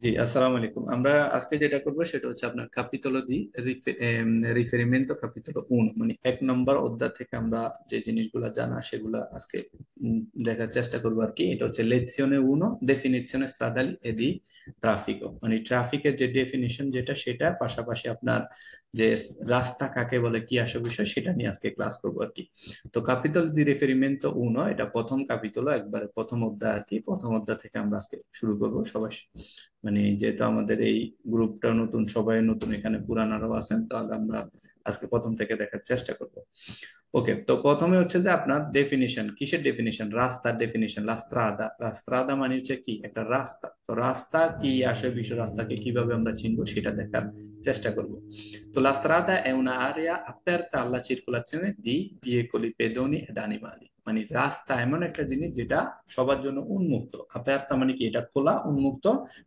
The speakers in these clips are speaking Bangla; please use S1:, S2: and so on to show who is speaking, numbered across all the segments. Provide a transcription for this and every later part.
S1: জি, আসসালামু আলাইকুম। আমরা আজকে যেটা করবো সেটা হচ্ছে আপনার কাপিতলো দি রিফেরিমেন্তো কাপিতলো 1, মানে 1 নম্বর অধ্যায় থেকে আমরা যে জিনিসগুলা জানা সেগুলা আজকে দেখার চেষ্টা করবো আর কি। এটা হচ্ছে লেzione 1, definizione stradali e di traffico, মানে ট্রাফিকের যে ডেফিনিশন যেটা সেটা পাশাপাশি আপনার যে রাস্তা কাকে বলে কি আসে বিষয় সেটা নিয়ে আজকে ক্লাস করবো আর কি। তো কাপিতল দি রিফেরিমেন্তো 1 এটা প্রথম কাপিতলো, একবারে প্রথম অধ্যায় আর কি। প্রথম অধ্যায় থেকে আমরা আজকে শুরু করবো সবাই, মানে যেহেতু আমাদের এই গ্রুপটা নতুন, সবাই নতুন, এখানে পুরানারাও আছেন, তাহলে আমরা আজকে প্রথম থেকে দেখার চেষ্টা করব। ওকে, তো প্রথমে হচ্ছে যে আপনার ডেফিনিশন, কিসের ডেফিনিশন? রাস্তার ডেফিনিশন। রাস্ত্রাদা, রাস্ত্রাদা মানে হচ্ছে কি একটা রাস্তা। তো রাস্তা কি আসলে বিশ্ব, রাস্তাকে কিভাবে আমরা চিনবো সেটা দেখার চেষ্টা করব। তো la strada è un'area aperta alla circolazione di veicoli, pedoni ed animali, মানে রাস্তা এমন একটা জিনিস যেটা সবার জন্য উন্মুক্ত। aperta মানে কি এটা খোলা, উন্মুক্ত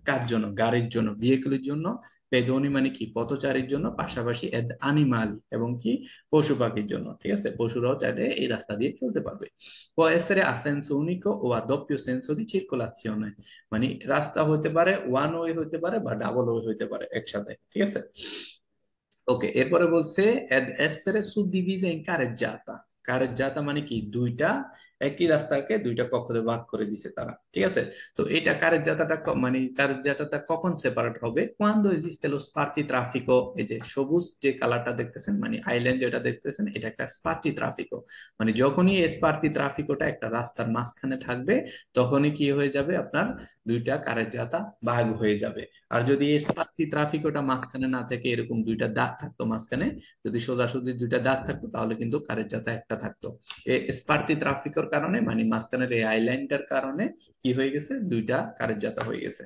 S1: কার জন্য? গাড়ির জন্য, ভেহিকলের জন্য। পেদোনি মানে কি পথচারীর জন্য, পাশাপাশি এদ আনিমালি এবং কি পশু পাখির জন্য। ঠিক আছে, পশুরাও চাইলে এই রাস্তা দিয়ে চলতে পারবে। può essere a senso unico o a doppio senso di circolazione, মানে রাস্তা হতে পারে ওয়ান ওয়ে হতে পারে বা ডাবল ওয়ে হতে পারে একসাথে। ঠিক আছে, ওকে। এরপরে বলছে ed essere suddivisa in carreggiata। কারেজ্জাতা মানে কি দুইটা, একই রাস্তাকে দুইটা কক্ষে ভাগ করে দিছে তারা। ঠিক আছে, তো এটা কারেজ্জাতাটা মানে কারেজ্জাতাটা কখন সেপারেট হবে? cuando esiste lo spartitraffico, এই যে সবুজ যে কালারটা দেখতেছেন, মানে আইল্যান্ড যেটা দেখতেছেন, এটা একটা স্পার্টিট্রাফিকো। মানে যখনই এই স্পার্টিট্রাফিকোটা একটা রাস্তার মাঝখানে থাকবে, তখনই কি হয়ে যাবে আপনার দুইটা কারেজ্জাতা ভাগ হয়ে যাবে। আর যদি এই স্পার্টি ট্রাফিক ওটা মাঝখানে না থেকে এরকম দুইটা দাগ থাকতো মাঝখানে, যদি সোজাসুজি দুইটা দাগ থাকতো, তাহলে কিন্তু কারের যাতা একটা থাকতো। এই স্পার্টি ট্রাফিকের কারণে, মানে মাঝখানের এই আইল্যান্ডের কারণে কি হয়ে গেছে? দুইটা কারের যাতা হয়ে গেছে।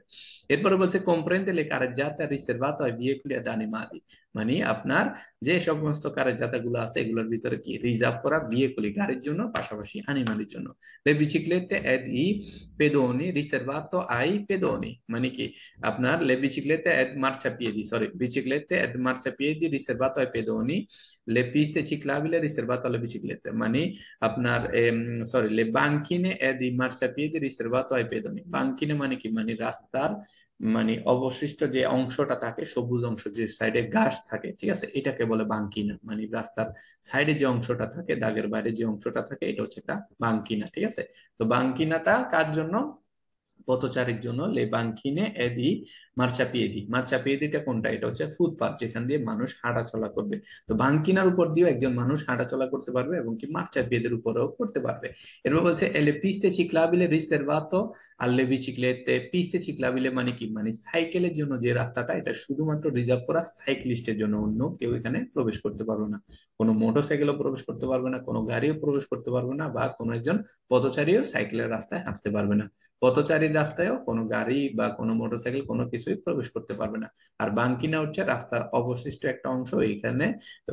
S1: এরপরে বলছে comprende le carreggiate riservato ai veicoli ad animali, মানে আপনার যে সমস্ত কারের জাতাগুলো আছে এগুলোর ভিতরে কি রিজার্ভ করা ভেহিকলি গাড়ির জন্য, পাশাপাশি অ্যানিমালের জন্য। le biciclette ed i pedoni riservato ai pedoni, মানে কি আপনার le biciclette ed marciapiedi, sorry, biciclette ed marciapiedi riservato ai pedoni, le piste ciclabili riservato alle biciclette, মানে আপনার sorry, le banchine ed i marciapiedi riservato ai pedoni। বাঙ্কিনে মানে কি, মানে রাস্তার মানে অবশিষ্ট যে অংশটা থাকে, সবুজ অংশ, যে সাইডে ঘাস থাকে, ঠিক আছে, এটাকে বলে বাঙ্কিনা। মানে রাস্তার সাইডে যে অংশটা থাকে, দাগের বাইরে যে অংশটা থাকে, এটা হচ্ছে একটা বাঙ্কিনা। ঠিক আছে, তো বাঙ্কিনাটা কার জন্য? পথচারীর জন্য। লে বাঙ্কিনে এদি মার্চাপিয়েদি, মার্চাপিয়েদিটা কোনটা? এটা হচ্ছে ফুটপাথ, যেখান দিয়ে মানুষ হাঁটাচলা করবে। তো বাঙ্কিনার উপর দিয়েও একজন মানুষ হাঁটাচলা করতে পারবে এবং কি মার্চাপিয়েদের উপরেও করতে পারবে। এরপর বলছে এলে পিস্তে চিক্লাবিলে রিসেরভাতো আল্লে বিচিক্লেতে। পিস্তে চিক্লাবিলে মানে কি, মানে সাইকেলের জন্য যে রাস্তাটা, এটা শুধুমাত্র রিজার্ভ করা সাইক্লিস্টের জন্য, অন্য কেউ এখানে প্রবেশ করতে পারবে না। কোনো মোটর সাইকেলও প্রবেশ করতে পারবে না, কোনো গাড়িও প্রবেশ করতে পারবে না, বা কোনো একজন পথচারীও সাইকেলের রাস্তায় হাঁটতে পারবে না। পথচারীর রাস্তায়ও কোনো গাড়ি বা কোনো মোটরসাইকেল কোনো কিছুই প্রবেশ করতে পারবে না। আর বাঙ্কিনা হচ্ছে রাস্তার অবশিষ্ট একটা অংশ, এইখানে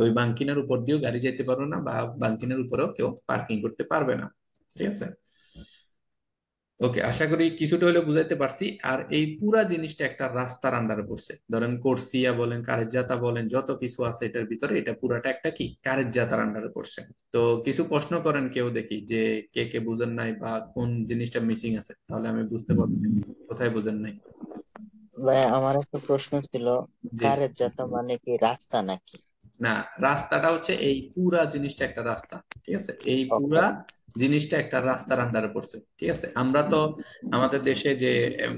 S1: ওই বাঙ্কিনার উপর দিয়েও গাড়ি যেতে পারবে না, বা বাঙ্কিনার উপরেও কেউ পার্কিং করতে পারবে না। ঠিক আছে, ওকে, আশা করি কিছুটা হলে বুঝাইতে পারছি। আর এই পুরা জিনিসটা একটা রাস্তার আন্ডারে পড়ছে। ধরেন কোর্সিয়া বলেন, কারেজ্জাতা বলেন, যত কিছু আছে এটার ভিতরে, এটা পুরাটা একটা কি কারেজ্জাতার আন্ডারে পড়ছে। তো কিছু প্রশ্ন করেন কেউ, দেখি যে কে কে বুঝেন নাই বা কোন জিনিসটা মিসিং আছে, তাহলে আমি বুঝতে পারবো কোথায় বুঝেন নাই।
S2: ভাই, আমার একটা প্রশ্ন ছিল।
S1: জি,
S2: কারের জাতা মানে কি রাস্তা নাকি?
S1: না, রাস্তাটা হচ্ছে এই পুরা জিনিসটা একটা রাস্তা। ঠিক আছে, এই
S2: ওকে।
S1: পুরা জিনিসটা একটা রাস্তার আন্ডারে পড়ছে। ঠিক আছে, আমরা তো আমাদের দেশে যে এম,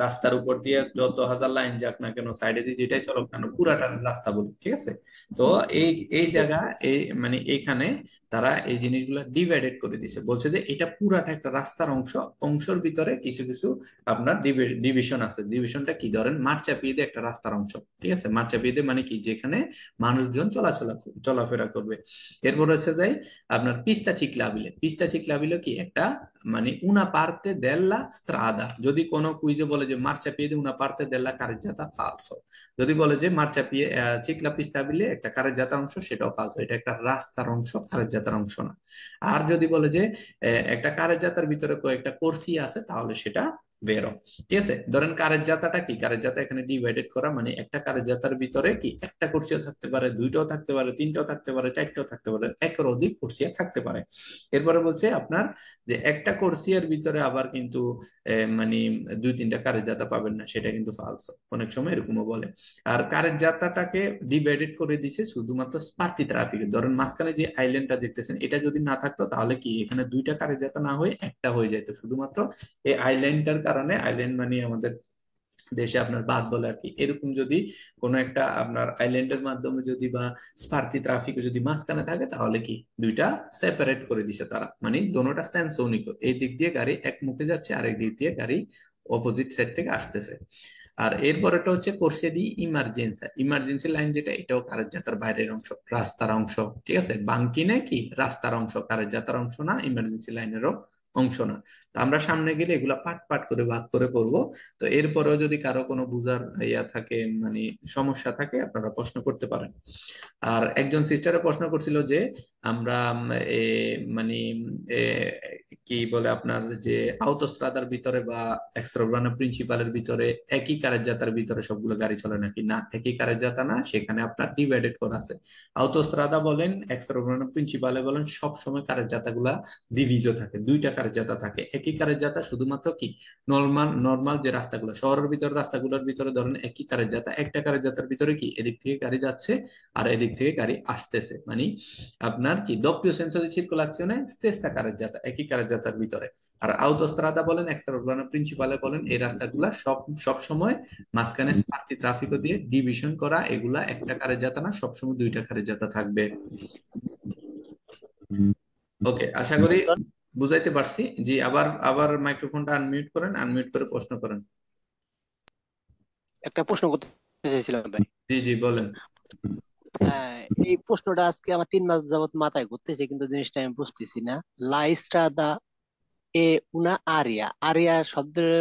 S1: রাস্তার উপর দিয়ে যত হাজার লাইন যাক না কেন, সাইডে দিয়ে যেটাই চলক কেন, পুরাটা রাস্তা বলি। ঠিক আছে, তো এই এই জায়গা, এই মানে এইখানে তারা এই জিনিসগুলা ডিভাইডেড করে দিছে, বলছে যে এটা পুরাটা একটা রাস্তার অংশ। অংশের ভিতরে কিছু কিছু আপনার ডিভিশন আছে। ডিভিশনটা কি? ধরেন মারচাপিয়ে একটা রাস্তার অংশ। ঠিক আছে, মারচাপিয়ে মানে কি, যেখানে মানুষজন চলাফেরা করবে। এরপর হচ্ছে যাই আপনার পিস্তা চিকলাবিলে। পিস্তা চিকলাবিলে কি একটা, মানে উনা পার্তে দেল্লা স্ত্রাদা। যদি কোনো কুইজে বলে যে মার্চাপিয়ে উনা পার্তে দেল্লা কারেজ্জাতা, ফালসো। যদি বলে যে মার্চাপিয়ে চিকলা পিস্তাবিলে একটা কারেজ্জাতার অংশ, সেটাও ফালসো। এটা একটা রাস্তার অংশ, কারেজ্জাতার অংশ না। আর যদি বলে যে একটা কারেজ্জাতার ভিতরে কয়েকটা কোর্সি আছে, তাহলে সেটা ভেরো। ঠিক আছে, ধরেন কারের জাতাটা কি, কারের জাতা এখানে ডিভাইডেড করা, মানে একটা কারের জাতার ভিতরে কি একটা কুরসিও থাকতে পারে, দুইটাও থাকতে পারে, তিনটাও থাকতে পারে, চারটাও থাকতে পারে, একের অধিক কুরসিয়া থাকতে পারে। এরপরে বলছে আপনার যে একটা কুরসিয়ার ভিতরে আবার কিন্তু মানে দুই তিনটা কারের জাতা পাবেন না, সেটা কিন্তু ফালস, অনেক সময় এরকমও বলে। আর কারের জাতাটাকে ডিভাইডেড করে দিছে শুধুমাত্র স্পার্তি ট্রাফিকে। ধরেন মাঝখানে যে আইল্যান্ডটা দেখতেছেন, এটা যদি না থাকতো তাহলে কি এখানে দুইটা কারের জাতা না হয়ে একটা হয়ে যেত, শুধুমাত্র এই আইল্যান্ডটার কারণে। আইল্যান্ড মানে আমাদের দেশে আপনার বাদ বলে আর কি, এরকম যদি কোনো একটা আপনার আইল্যান্ডের মাধ্যমে যদি বা স্পার্তি ট্রাফিক যদি মাঝখানে থাকে, তাহলে কি দুইটা সেপারেট করে দিছে তারা, মানে দোনোটা সেন্স ইউনিক, এই দিক দিয়ে গাড়ি এক মুখে যাচ্ছে, আরেক দিক দিয়ে গাড়ি অপোজিট সাইড থেকে আসতেছে। আর এরপরেটা হচ্ছে কোর্সে দি ইমার্জেন্সি, ইমার্জেন্সি লাইন যেটা, এটাও কারের যাত্রার বাইরের অংশ, রাস্তার অংশ। ঠিক আছে, বাঙ্কিনে কি রাস্তার অংশ, কারের যাত্রার অংশ না, ইমার্জেন্সি লাইনেরও অংশ না। তো আমরা সামনে গেলে এগুলা পাট পাট করে ভাগ করে পড়বো। তো এরপরেও যদি কারো কোনো বুঝার ইয়া থাকে, মানে সমস্যা থাকে, আপনারা প্রশ্ন করতে পারেন। আর একজন সিস্টারে প্রশ্ন করছিল যে আমরা এ, মানে এ, কি বলে আপনার যে আউটোস্ট্রাদার ভিতরে বা এক্সট্রাভানা প্রিন্সিপালের ভিতরে একই কারের জাতার ভিতরে সবগুলো গাড়ি চলে নাকি, না একই কারের জাতা না, সেখানে আপনার ডিভাইডেড করা আছে। আউটোস্ট্রাদা বলেন, এক্সট্রাভানা প্রিন্সিপালে বলেন, সব সময় কারের জাতাগুলা ডিভিজও থাকে, দুইটা কারের জাতা থাকে। একই কারের জাতা শুধুমাত্র কি নর্মাল নর্মাল যে রাস্তাগুলো শহরের ভিতরে, রাস্তাগুলোর ভিতরে ধরেন একই কারের জাতা, একটা কারের জাতার ভিতরে কি এদিক থেকে গাড়ি যাচ্ছে আর এদিক থেকে গাড়ি আসতেছে, মানে আপনার কি doppio senso di circolazione stessa carreggiata, একই কারের ভিতরে। আর autostrada বলেন, এক্সট্রাউরবানা প্রিন্সিপালে বলেন, এই রাস্তাগুলা সব সব সময় মাঝখানে স্পার্তি ট্রাফিকও দিয়ে ডিভিশন করা, এগুলা একটা কারের না, সবসময় দুইটা কারের থাকবে। ওকে, আশা করি বুঝাইতে পারছি। জি, আবার আবার মাইক্রোফোনটা আনমিউট করেন, আনমিউট করে প্রশ্ন করেন।
S3: একটা প্রশ্ন করতে চাইছিলাম ভাই।
S1: জি জি বলেন।
S3: হ্যাঁ, এই প্রশ্নটা আজকে আমার 3 মাস যাবত মাথায় ঘুরতেছে, কিন্তু জিনিসটা আমি বুঝতেছি না। লা ইস্ট্রাদা এ উনা আরিয়া, আরিয়া শব্দের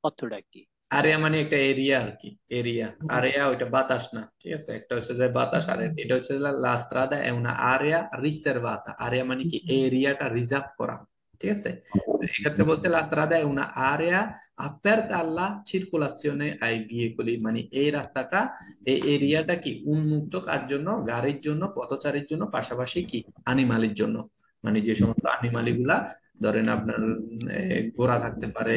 S3: অর্থটা কি?
S1: আরিয়া মানে একটা এরিয়া আর কি, এরিয়া। আরিয়া ওইটা বাতাস না, ঠিক আছে, একটা হচ্ছে যে বাতাস, আর এটা হচ্ছে লা স্ট্রাদা è una area riservata, আরিয়া মানে কি এরিয়াটা রিজার্ভ করা। ঠিক আছে, তো এক্ষেত্রে বলছে লা স্ট্রাদা è una area aperta alla circolazione ai veicoli, মানে এই রাস্তাটা, এই এরিয়াটা কি উন্মুক্ত কার জন্য, গাড়ির জন্য, পথচারীর জন্য, পাশাপাশি কি আনিমালির জন্য, মানে যে সমস্ত আনিমালি গুলা ধরেন আপনার ঘোড়া থাকতে পারে,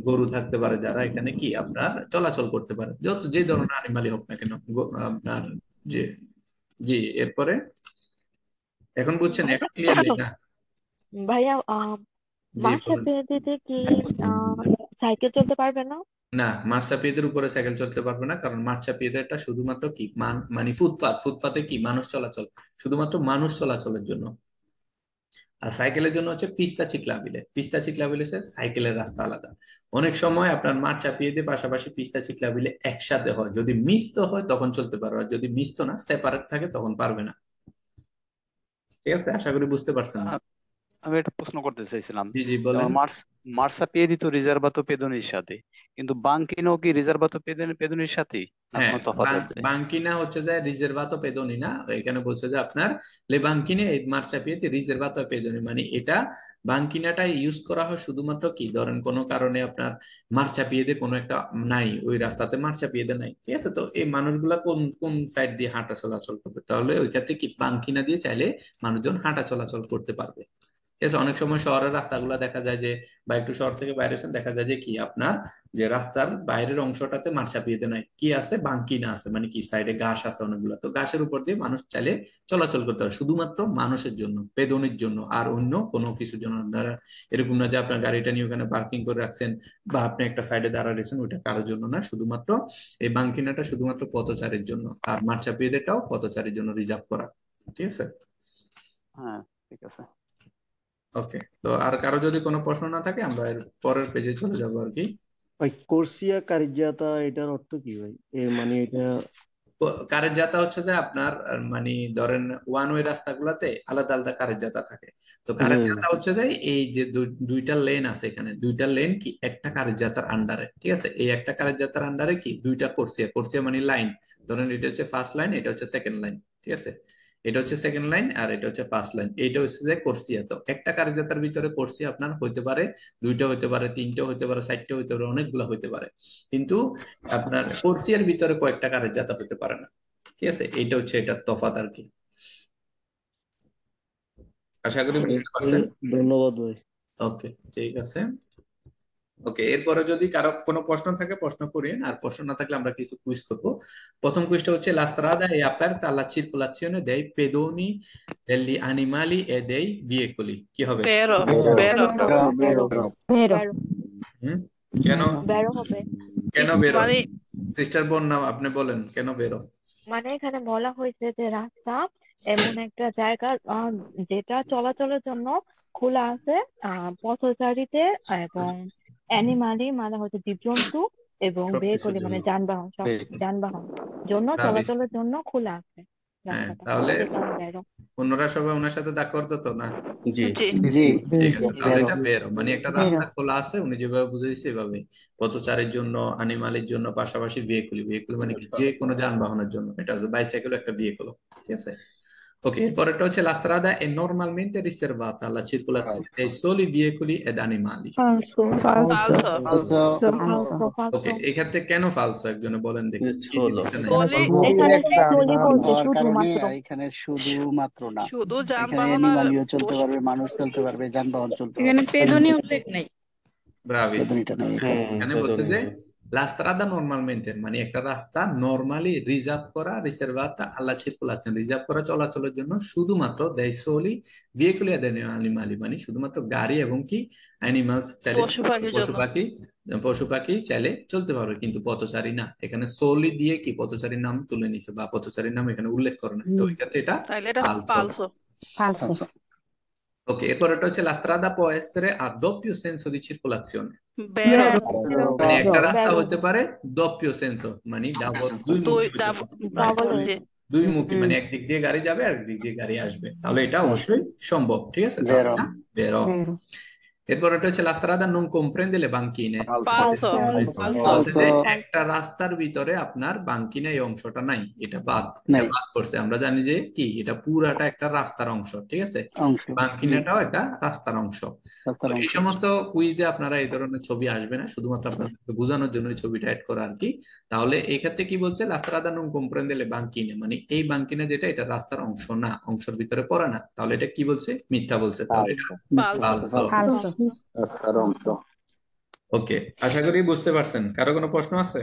S1: গরু থাকতে পারে, যারা এখানে কি আপনার চলাচল করতে পারে, যত যে ধরনের অ্যানিমালই হোক না কেন, আপনার যে, জি। এরপরে এখন বুঝছেন,
S4: ভাইয়া
S1: এখন ক্লিয়ারলি না?
S4: ভাইয়া
S1: জি
S4: মাসে
S1: বলেন।
S4: পেতে কি আহ সাইকেল চলতে পারবে না?
S1: না, মার্চাপিয়েদের উপরে সাইকেল চলতে পারবে না, কারণ মার্চাপিয়েদেরটা শুধুমাত্র কি মানে ফুটপাত, ফুটপাতে কি মানুষ চলাচল, শুধুমাত্র মানুষ চলাচলের জন্য। আর সাইকেলের জন্য হচ্ছে পিস্তা চিকলাবিলে, পিস্তা চিকলাবিলে সাইকেলের রাস্তা আলাদা। অনেক সময় আপনার মাঠ চাপিয়ে দিয়ে পাশাপাশি পিস্তা চিকলাবিলে একসাথে হয়, যদি মিস্ত হয় তখন চলতে পারবে, আর যদি মিস্ত না সেপারেট থাকে তখন পারবে না। ঠিক আছে, আশা করি বুঝতে পারছেন।
S5: আ- আমি একটা প্রশ্ন করতে চাইছিলাম।
S1: জি জি
S5: যেমন
S1: বলেন।
S5: মার্সাপিয়েদি তো রিজার্ভাতো পেদোনির সাথে, কিন্তু বাঙ্কিনো কি রিজার্ভাতো পেদোনির সাথেই, না
S1: হ্যাঁ,
S5: কোনো তফাৎ আছে?
S1: বাঙ্কিনা হচ্ছে যে রিজেরভাতো পেদোনি না, এখানে বলছে যে আপনার লে বাঙ্কিনে মার্চাপিয়েতে রিজেরভাতো পেদোনি, মানে এটা বাঙ্কিনাটা ইউজ করা হয় শুধুমাত্র কি ধরেন কোনো কারণে আপনার মার্চাপিয়েদে কোনো একটা নাই, ওই রাস্তাতে মার্চাপিয়েদে নাই, ঠিক আছে, তো এই মানুষগুলা কোন কোন সাইড দিয়ে হাঁটা চলাচল করবে, তাহলে ওই ক্ষেত্রে কি বাঙ্কিনা দিয়ে চাইলে মানুষজন হাঁটা চলাচল করতে পারবে। ঠিক আছে, অনেক সময় শহরের রাস্তাগুলো দেখা যায় যে, বা একটু শহর থেকে বাইরে এসে দেখা যায় যে কি আপনার যে রাস্তার বাইরের অংশটাতে মাঠ চাপিয়ে দেয় নাই, কি আছে বাঙ্কিনা আছে, মানে কি সাইডে ঘাস আছে অনেকগুলো, তো ঘাসের উপর দিয়ে মানুষ চাইলে চলাচল করতে পারে, শুধুমাত্র মানুষের জন্য, পেদনির জন্য, আর অন্য কোনো কিছুর জন্য দ্বারা। এরকম না যে আপনার গাড়িটা নিয়ে ওখানে পার্কিং করে রাখছেন বা আপনি একটা সাইডে দাঁড়া রেখেছেন, ওইটা কারোর জন্য না, শুধুমাত্র এই বাঙ্কিনাটা শুধুমাত্র পথচারীর জন্য, আর মাঠ চাপিয়ে দেটাও পথচারীর জন্য রিজার্ভ করা। ঠিক আছে।
S5: হ্যাঁ, ঠিক আছে।
S1: ওকে, তো আর কারো যদি কোনো প্রশ্ন না থাকে আমরা এর পরের পেজে চলে যাবো আর কি।
S6: ভাই কোর্সিয়া কারিজাতা এটার অর্থ কি ভাই? মানে এটা
S1: কারের জাতা হচ্ছে যে আপনার মানে ধরেন ওয়ান ওয়ে রাস্তাগুলোতে আলাদা আলাদা কারের জাতা থাকে। তো কারের
S6: হ্যাঁ
S1: জাতা হচ্ছে যে এই যে দুইটা লেন আছে, এখানে দুইটা লেন কি একটা কারের জাতার আন্ডারে, ঠিক আছে, এই একটা কারের জাতার আন্ডারে কি দুইটা কোর্সিয়া, কোর্সিয়া মানে লাইন, ধরেন এটা হচ্ছে ফার্স্ট লাইন, এটা হচ্ছে সেকেন্ড লাইন, ঠিক আছে। এটা হচ্ছে সেকেন্ড লাইন আর এটা হচ্ছে ফার্স্ট লাইন। এটা হচ্ছে যে কোর্সিয়া। তো একটা কার্যতার ভিতরে কোর্সিয়া আপনার হইতে পারে দুইটা, হইতে পারে তিনটা, হইতে পারে চারটা, হইতে পারে অনেকগুলো হইতে পারে, কিন্তু আপনার কোর্সিয়ার ভিতরে কয়েকটা কার্যতা হতে পারে না। ঠিক আছে, এইটা হচ্ছে এটার তফাৎ আর কি। আশা করি বুঝতে পারছেন।
S6: ধন্যবাদ ভাই।
S1: ওকে, ঠিক আছে। ওকে, এরপরে যদি কারো কোনো প্রশ্ন থাকে প্রশ্ন করিয়েন, আর প্রশ্ন না থাকলে আমরা কিছু কুইজ করব। প্রথম কুইজটা হচ্ছে la strada è aperta alla circolazione dei pedoni, degli animali e dei veicoli। কি হবে?
S7: Vero,
S2: বেরো
S7: vero.
S4: বেরো
S2: বেরো
S4: বেরো
S1: হুম, কেন
S4: বেরো হবে।
S1: কেন বেরো?
S7: মানে
S1: সিস্টার বোন নাম আপনি বলেন কেন বেরো?
S4: মানে এখানে বলা হয়েছে যে রাস্তা এমন একটা জায়গা যেটা চলাচলের জন্য খোলা আছে পথচারীদের এবং অ্যানিমালি মানে হচ্ছে জীবজন্তু এবং
S1: সবকিছুর
S4: ভেহিকলি মানে
S1: জন্য।
S4: যানবাহন সব যানবাহন জন্য
S1: ভাবিস।
S4: চলাচলের জন্য খোলা আছে
S1: হ্যাঁ,
S4: রাস্তাটা,
S1: তাহলে
S4: এই কারণে বেরো।
S1: অন্যরা সবাই ওনার সাথে d'accord তো না?
S5: জি
S7: জি
S2: জি
S1: ঠিক আছে, তাহলে
S2: বেরো
S1: এটা বেরো মানে একটা
S2: বেরো
S1: রাস্তা খোলা আছে, উনি যেভাবে বুঝাইছে এভাবে পথচারীর জন্য, অ্যানিমালের জন্য, পাশাপাশি ভেহিকুলি। ভেহিকুল মানে কি, যে কোনো যানবাহনের জন্য। এটা হচ্ছে বাইসাইকেল একটা ভেহিকুল। ঠিক আছে। Ok, পরেরটা হচ্ছে la strada è normalmente riservata alla circolazione dei soli veicoli ed animali।
S2: ফালসো
S7: falso.
S2: ফালসো
S4: ফালসো
S1: ওকে,
S4: ফালসো।
S1: এই ক্ষেত্রে কেন ফালসো একজনে বলেন দেখি, কি জিনিসটা নাই?
S7: Soli
S4: এখানে
S8: একটা
S4: সলি
S8: নাম
S4: বলছে
S8: হওয়ার কারণে
S4: শুধুমাত্র।
S8: এখানে শুধুমাত্র না,
S7: শুধু
S8: এখানে
S7: যানবাহন আর
S8: অ্যানিমালিও চলতে
S7: পশু।
S8: পারবে, মানুষ চলতে পারবে, যানবাহন চলতে
S9: এখানে
S8: পারবে।
S9: পেদনি উল্লেখ নেই।
S1: ব্রাভিস।
S8: বেদনিটা নেই এখানে।
S1: এখানে বলছে যে la strada normalmente মানে একটা রাস্তা নরমালি রিজার্ভ করা, রিজার্ভাতা alla circolazione রিজার্ভ করা চলাচলের জন্য শুধুমাত্র dei soli veicoli ed animali মানে শুধুমাত্র গাড়ি এবং কি অ্যানিমালস চাইলে
S7: পশু পাখির
S1: পশু
S7: জন্য।
S1: পাখি পশু পাখি চাইলে চলতে পারবে, কিন্তু পথচারী না। এখানে সোলি দিয়ে কি পথচারীর নাম তুলে নিছে বা পথচারীর নাম এখানে উল্লেখ করে না, তো এই ক্ষেত্রে এটা
S7: তাইলে এটা
S1: ফালসো।
S7: falso.
S8: ফালসো।
S1: ওকে, এরপরটা হচ্ছে la strada può essere a doppio senso di circolazione
S7: Vero.
S1: মানে একটা
S4: বেরো
S1: রাস্তা
S4: বেরো
S1: হতে পারে doppio senso মানে ডাবল, দুই
S7: দুই
S1: মুখী হতে পারে।
S4: ডাবল
S1: দুই
S7: জি
S1: দুই মুখী মানে একদিক দিয়ে গাড়ি যাবে আর একদিক দিয়ে গাড়ি আসবে, তাহলে এটা অবশ্যই সম্ভব। ঠিক আছে, তাহলে
S8: বেরো।
S1: এটা বেরো। এরপর এটা হচ্ছে la strada non comprende le banchine।
S7: falso.
S1: বলছে
S8: ফালসো।
S1: যে একটা রাস্তার ভিতরে আপনার বাঙ্কিনা এই অংশটা নাই, এটা বাদ,
S8: নাই।
S1: এটা বাদ করছে। আমরা জানি যে কি এটা পুরাটা একটা রাস্তার অংশ। ঠিক আছে,
S8: অংশ।
S1: বাঙ্কিনাটাও একটা রাস্তার অংশ।
S8: রাস্তার
S1: তো এই
S8: অংশ।
S1: সমস্ত কুইজে আপনারা এই ধরনের ছবি আসবে না, শুধুমাত্র আপনাদেরকে বোঝানোর জন্য এই ছবিটা অ্যাড করা আর কি। তাহলে এই ক্ষেত্রে কি বলছে, la strada non comprende le banchine মানে এই বাঙ্কিনা যেটা এটা রাস্তার অংশ না, অংশের ভিতরে পড়ে না, তাহলে এটা কি বলছে, মিথ্যা বলছে। তাহলে এটা
S7: Falso.
S1: falso।
S8: রাস্তার অংশ।
S1: ওকে, আশা করি বুঝতে পারছেন। কারো কোনো প্রশ্ন আছে?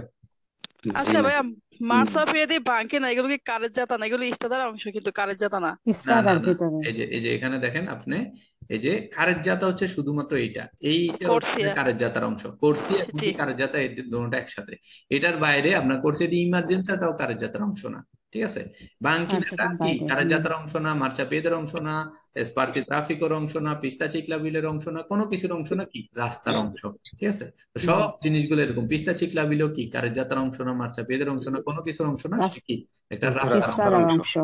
S7: আচ্ছা ভাইয়া, মার্সাফিয়াদি বাঙ্কে না, এগুলো কি কারের জাতা না? এগুলো ইস্তাদার অংশ কিন্তু কারের জাতা না।
S1: না না না, এই যে এখানে দেখেন আপনি, এই যে কারের জাতা হচ্ছে শুধুমাত্র এইটা হচ্ছে
S7: কোর্সিয়া।
S1: কারের জাতার অংশ। কোর্সিয়া এবং
S7: জি
S1: কারের জাতা এই দুটোটা একসাথে। এটার বাইরে আপনার কোর্সিয়া দি ইমার্জেন্সাটাও কারের জাতার অংশ না। ঠিক আছে, বাঙ্কিনাটা কি কারের জাতার অংশ না, মার্চাপিয়েদের অংশ না, স্পার্চি ট্রাফিকের অংশ না, পিস্তা চিকলাবিলের অংশ না, কোনো কিছুর অংশ না, কি রাস্তার অংশ। ঠিক আছে, তো সব জিনিসগুলো এরকম। পিস্তা চিকলাবিলও কি কারের জাতার অংশ না, মার্চাপিয়েদের অংশ না, কোনো কিছুর অংশ না, সে কি একটা রাস্তার অংশ।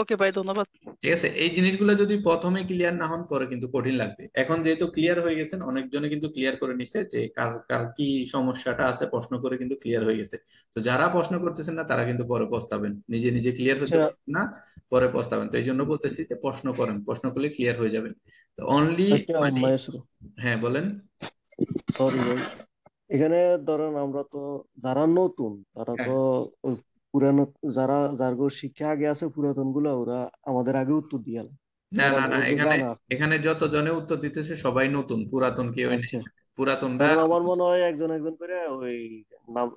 S7: ওকে ভাই, ধন্যবাদ।
S1: ঠিক আছে, এই জিনিসগুলো যদি প্রথমে ক্লিয়ার না হন পরে কিন্তু কঠিন লাগবে। এখন যেহেতু ক্লিয়ার হয়ে গেছেন, অনেকজনে কিন্তু ক্লিয়ার করে নিছে যে কার কার কি সমস্যাটা আছে, প্রশ্ন করে কিন্তু ক্লিয়ার হয়ে গেছে। তো যারা প্রশ্ন করতেছেন না তারা কিন্তু পরে পস্তাবেন, নিজে নিজে ক্লিয়ার হতে পারবেন না, পরে পস্তাবেন। তো এই জন্য বলতেছি যে প্রশ্ন করেন, প্রশ্ন করলে ক্লিয়ার হয়ে যাবেন। তো অনলি মানে হ্যাঁ বলেন।
S6: সরি ভাই, এখানে ধরেন আমরা তো যারা নতুন তারা তো ওই পুরানো যার শিক্ষা আগে আছে পুরাতন গুলা ওরা আমাদের আগে উত্তর দিয়ে
S1: না না না, এখানে যত জনে উত্তর দিতেছে সবাই নতুন, পুরাতন কেউ নেই। পুরাতনরা
S6: আমার মনে হয় একজন একজন করে ওই নাম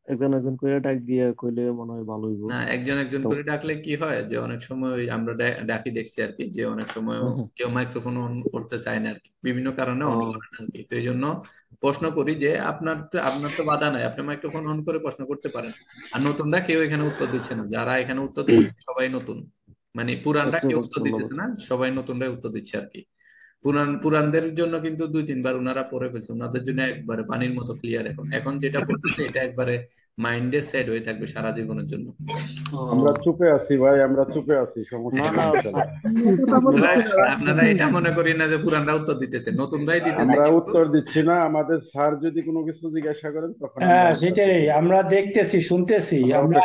S6: একজন একজন করে ডাক দিয়ে কইলে মনে হয় ভালো হইব।
S1: না, একজন একজন করে ডাকলে কি হয় যে অনেক সময় আমরা ডাকি দেখছি আর কি, যে অনেক সময় কেউ মাইক্রোফোন অন করতে চায় না আর কি, বিভিন্ন কারণে অন করে না আর কি। তো এই জন্য প্রশ্ন করি যে আপনার তো বাধা নাই, আপনি মাইক্রোফোন অন করে প্রশ্ন করতে পারেন। আর নতুনরা কেউ এখানে উত্তর দিচ্ছে না, যারা এখানে উত্তর দিচ্ছে সবাই নতুন, মানে পুরানরা কেউ উত্তর দিতেছে না, সবাই নতুনরাই উত্তর দিচ্ছে আর কি। পুরানদের জন্য কিন্তু 2-3 বার ওনারা পড়ে ফেলছে, ওনাদের জন্য একবারে পানির মতো ক্লিয়ার। এখন যেটা বলতেছে এটা একবারে মাইন্ডে সেট হয়ে থাকবে সারা জীবনের জন্য।
S10: আমরা চুপে আছি ভাই, আমরা চুপে আছি, সমস্যা নেই।
S1: আপনারা এটা মনে করি না যে পুরানরা উত্তর দিতেছে, নতুনরাই দিতেছে।
S10: আমরা উত্তর দিচ্ছি না, আমাদের স্যার যদি কোনো কিছু জিজ্ঞাসা করেন তখন
S11: সেটাই আমরা দেখতেছি শুনতেছি আমরা